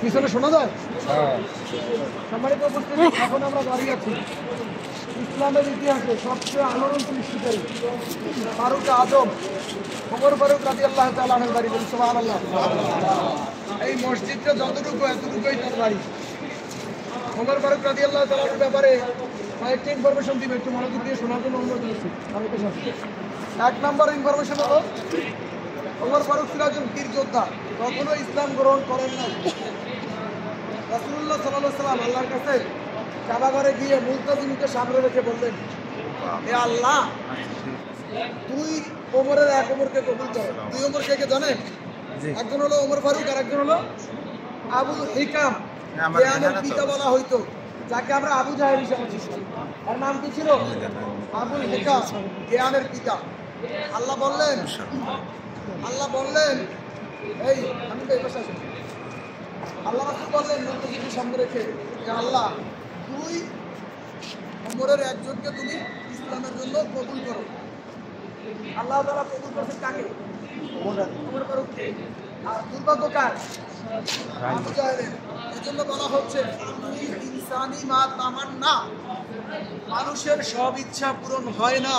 পিছনে শোনা যায়। সম্মানিত উপস্থিতি, এখন আমরা দাঁড়িয়ে আছি ইসলামের ইতিহাসে সবচেয়ে আলোড়ন সৃষ্টিকারী ফারুক আজম ওমর ফারুক রাদিয়াল্লাহু তাআলা আনহুর বাড়ি। সুবহানাল্লাহ। এই মসজিদটা যতটুকু এতটুকুই তার বাড়ি। ওমর ফারুক রাদিয়াল্লাহু তাআলার ব্যাপারে কয়েকটি ইনফরমেশন দিবে, একটু মনোযোগ দিয়ে শোনার জন্য অনুরোধ করছি। এক নম্বর ইনফরমেশন হলো, ওমর ফারুক ছিল একজন বীর যোদ্ধা, কখনো ইসলাম গ্রহণ করেন নাই। রাসূলুল্লাহ সাল্লাল্লাহু আলাইহি ওয়াসাল্লাম আল্লাহর কাছে কাবা ঘরে গিয়ে মুলতাজিমকে সামনে রেখে বললেন, হে আল্লাহ, তুই ওমরের এক ওমরকে কবুল কর। দুই ওমর কে কে জানেন? একজন হলো ওমর ফারুক আর একজন হলো আবুল হিকাম, জ্ঞানের পিতা বলা হইতো, যাকে আমরা আবু জাহেল হিসেবে চিনি। আর নাম কি ছিল? আবুল হিকাম, জ্ঞানের পিতা। আল্লাহ বললেন এই আমি তো এই পাশে আছি। আল্লাহ রাসূল বললেন মুলতাজিমকে সামনে রেখে, হে আল্লাহ, তুই ওমরের একজনকে তুমি ইসলামের জন্য কবুল করো। আল্লাহ তাআলা কবুল করেছেন কাকে? ওমর ফারুককে। আর দুর্ভাগ্য কার? আবু জাহেলের। এজন্য বলা হচ্ছে ইনসানি মা তামান্না, মানুষের সব ইচ্ছা পূরণ হয় না।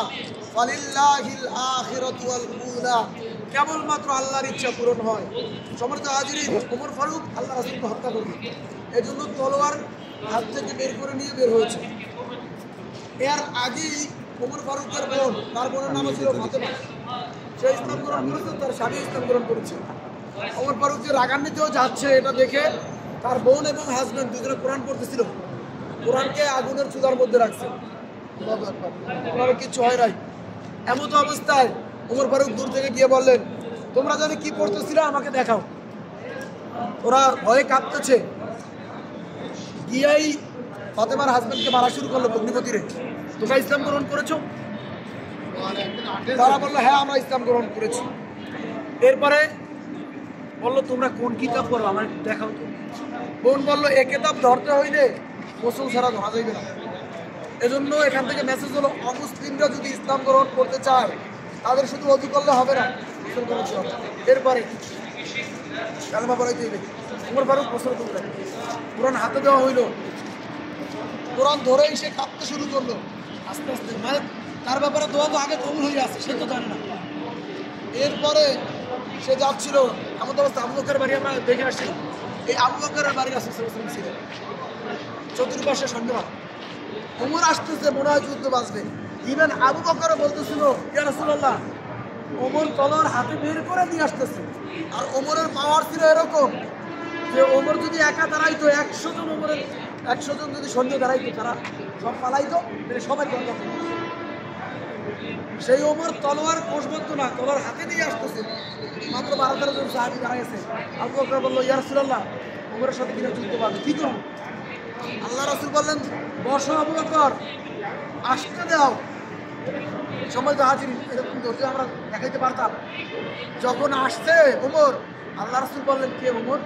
ফালিল্লাহিল আখিরাতু ওয়াল উলা, কেবলমাত্র আল্লাহর ইচ্ছা পূরণ হয়। সম্মানিত হাজিরিন, ওমর ফারুক আল্লাহ রাসূলকে হত্যা করবে, এজন্য তলোয়ার হাত থেকে বের করে নিয়ে বের হয়েছে। এর আগেই ওমর ফারুকের বোন, তার বোনের নাম ছিল ফাতেমা, সে ইসলাম গ্রহণ করেছে, তার স্বামী ইসলাম গ্রহণ করেছে। ওমর ফারুক যে রাগান্বিতও যাচ্ছে এটা দেখে তার বোন এবং হাজবেন্ড দুজনে কোরআন পড়তেছিল, কোরআনকে আগুনের চুলার মধ্যে রাখছে। ওনার কিচ্ছু হয় নাই। এমত অবস্থায় ওমর ফারুক দূর থেকে গিয়ে বললেন, তোমরা জানি কি পড়তেছিল, আমাকে দেখাও। ওরা ভয়ে কাঁপতেছে, গিয়েই ফাতেমার হাজবেন্ডকে মারা শুরু করলো অগ্নিপতিরে। তোমরা ইসলাম গ্রহণ করেছো? তারা বললো, হ্যাঁ আমরা ইসলাম গ্রহণ করেছি। এরপরে বললো, তোমরা কোন কিতাব পড়ো আমার দেখাও তো। বোন বললো, এ কিতাব ধরতে হইলে গোসল ছাড়া ধরা যাইবে না। এজন্য এখান থেকে মেসেজ হলো, অমুসলিমরা যদি ইসলাম গ্রহণ করতে চায় তাদের শুধু ওযু করলে হবে না, গোসল করতে হবে। এরপরে কালেমা পড়াইতে হইবে। ওমর ফারুক গোসল করলেন, কোরআন হাতে দেওয়া হইল, কোরআন ধরেই সে কাঁপতে শুরু করলো আস্তে আস্তে। মানে তার ব্যাপারে দোয়া তো আগে কবুল হয়ে আসছে, সে তো জানে না। এরপরে সে যাচ্ছিল, এমন অবস্থা আবু বকরের বাড়ি আমরা দেখে আসছি। এই আবু বকরের বাড়ি রাসূল সাল্লাল্লাহু আলাইহি ওয়াসাল্লাম ছিলেন, চতুর্পাশে সন্দেহ। ওমর আসতেছে, মনে হয় যুদ্ধ বাঁচবে। ইভেন আবু বকর বলতেছিল, ইয়া রাসূলুল্লাহ, ওমর তলোয়ার হাতে বের করে নিয়ে আসতেছে। আর ওমরের পাওয়ার ছিল এরকম যে ওমর যদি একা দাঁড়াইতো, 100 জন ওমরের 100 জন যদি সৈন্য দাঁড়াইতো, তারা সব পালাইতো, সবাই গঙ্গা। সেই ওমর তলোয়ার কোষবদ্ধ না, তলোয়ার হাতে নিয়ে আসতেছে। মাত্র 12-13 জন সাহাবী দাঁড়াইছে। আবু বকর বলল, ইয়া রাসূলুল্লাহ, ওমরের সাথে কিনা যুদ্ধ পাবে, কি করব? আল্লাহ রাসূল বললেন, বসো আবু বকর, আসতে দাও। সম্মানিত হাজিরিন, এরকম ধৈর্য আমরা দেখাইতে পারতাম। যখন আসছে ওমর, আল্লাহ রাসূল বললেন, কে ওমর,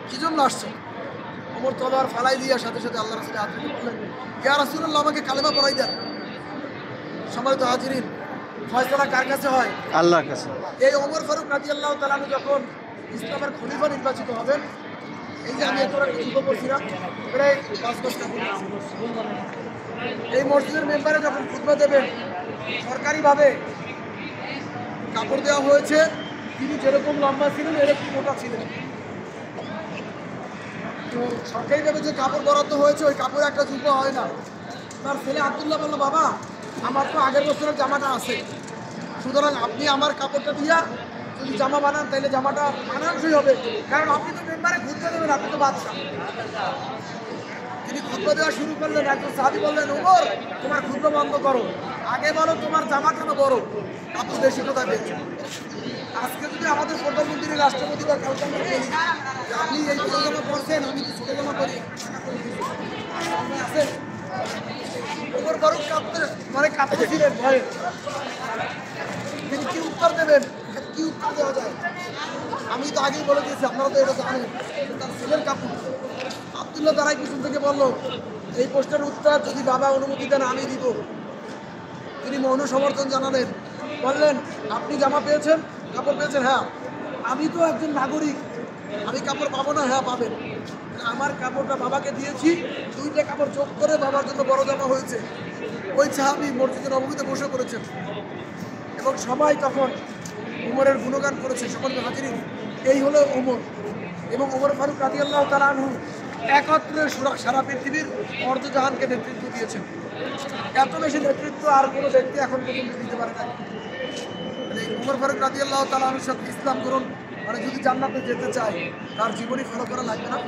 কি জন্য আসছে? ওমর তলোয়ার ফালাই দিয়ে সাথে সাথে আল্লাহ রাসূলের হাত ধরে বললেন, ইয়া রাসূলুল্লাহ, আমাকে কালেমা পড়াই দেন। সম্মানিত হাজিরিন, ফয়সালা কার কাছে হয়? আল্লাহর কাছে। এই ওমর ফারুক রাদিয়াল্লাহু তাআলা আনহু যখন ইসলামের খলিফা নির্বাচিত হবেন, এই যে আমি এতটা যুদ্ধ করছিলাম, প্রায় 5 বছর, এই মসজিদের মেম্বারে যখন খুতবা দেবেন, সরকারিভাবে কাপড় দেওয়া হয়েছে, তিনি যেরকম লম্বা ছিলেন এরকম মোটা ছিলেন। তো সরকারিভাবে যে কাপড় বরাদ্দ হয়েছে, ওই কাপড়ে একটা জুব্বা হয় না। তার ছেলে আব্দুল্লাহ বলল, বাবা, আমার তো আগের বছরের জামাটা আছে, সুতরাং আপনি আমার কাপড়টা দিয়া যদি জামা বানান তাহলে জামাটা মানানসই হবে, কারণ আপনি তো মেম্বারে খুতবা দেবেন, আপনি তো বাদশা। তিনি খুতবা দেওয়া শুরু করলেন। একজন সাহাবী বললেন, ওমর, তোমার খুতবা বন্ধ করো, আগে বলো তোমার জামা কেন বড়, কাপড় বেশি কোথায় পেয়েছে? আজকে যদি আমাদের প্রধানমন্ত্রী, রাষ্ট্রপতি বা কাউকে বলি, আপনি এই ছোটো জামা পরছেন, আমি কি ছোটো জামা করি, আছেন? ওমর ফারুক কাঁপতেছিলেন ভয়ে। তিনি কি উত্তর দেবেন, কি উত্তর দেওয়া যায়? আমি তো আগেই বলে দিয়েছি, আপনারা তো এটা জানেন। তার ছেলের কাপড়। আব্দুল্লাহ দাঁড়াই পিছন থেকে বলল, এই প্রশ্নের উত্তর যদি বাবা অনুমতি দেন আমি দিব। তিনি মৌন সমর্থন জানালেন, বললেন, আপনি জামা পেয়েছেন, কাপড় পেয়েছেন? হ্যাঁ। আমি তো একজন নাগরিক, আমি কাপড় পাবো না? হ্যাঁ পাবেন। আমার কাপড়টা বাবাকে দিয়েছি, 2টা কাপড় যোগ করে বাবার জন্য বড় জামা হয়েছে। ওই সাহাবী মসজিদের নববীতে বসে পড়েছেন এবং সবাই তখন উমরের গুণগান করেছে। সকল হাজিরিন, এই হলো ওমর। এবং ওমর ফারুক রাদিয়াল্লাহু তাআলা আনহু একত্রে সারা পৃথিবীর অর্ধজাহানকে নেতৃত্ব দিয়েছেন। এত বেশি নেতৃত্ব আর কোনো ব্যক্তি এখন পর্যন্ত দিতে পারে না। মানে ওমর ফারুক রাদিয়াল্লাহু তাআলা আনহু সব ইসলাম গ্রহণ মানে যদি জান্নাতে যেতে চায় তার জীবনী ফলো করা লাগবে না?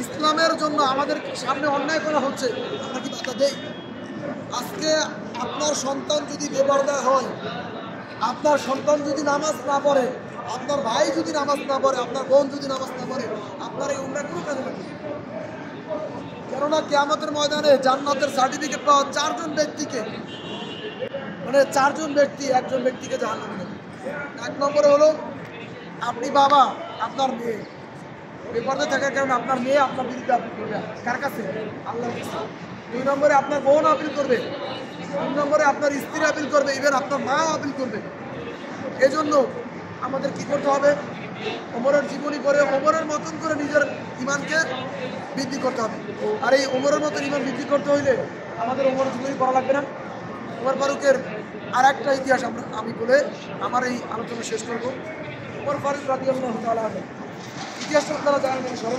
ইসলামের জন্য আমাদের সামনে অন্যায় করা হচ্ছে, আমরা কি বাধা দেই? আজকে আপনার সন্তান যদি বেপরদা হয়, আপনার সন্তান যদি নামাজ না পড়ে, আপনার ভাই যদি নামাজ না পড়ে, আপনার বোন যদি নামাজ না পড়ে, আপনার এই উমরা কোনো কাজে লাগবে? কেননা কিয়ামতের ময়দানে জান্নাতের সার্টিফিকেট পাওয়া 4 জন ব্যক্তিকে, মানে 4 জন ব্যক্তি একজন ব্যক্তিকে জাহান্নামে নেবে। 1 নম্বরে হলো আপনি বাবা, আপনার মেয়ে বেপরদা থাকার কারণে আপনার মেয়ে আপনার বিরুদ্ধে আপিল করবে। কার কাছে? আল্লাহর কাছে। 2 নম্বরে আপনার বোন আপিল করবে। 3 নম্বরে আপনার স্ত্রী আপিল করবে, ইভেন আপনার মা আপিল করবে। এজন্য আমাদের কি করতে হবে? ওমরের জীবনী করে ওমরের মতন করে নিজের ইমানকে বৃদ্ধি করতে হবে। আর এই ওমরের মতন ইমান বৃদ্ধি করতে হইলে আমাদের ওমরের জীবনী পড়া লাগবে না? ওমর ফারুকের আর একটা ইতিহাস আমি বলে আমার এই আলোচনা শেষ করব। ওমর ফারুক রাদিয়াল্লাহু তাআলা আনহু ইতিহাসটা আপনারা জানেন, স্মরণ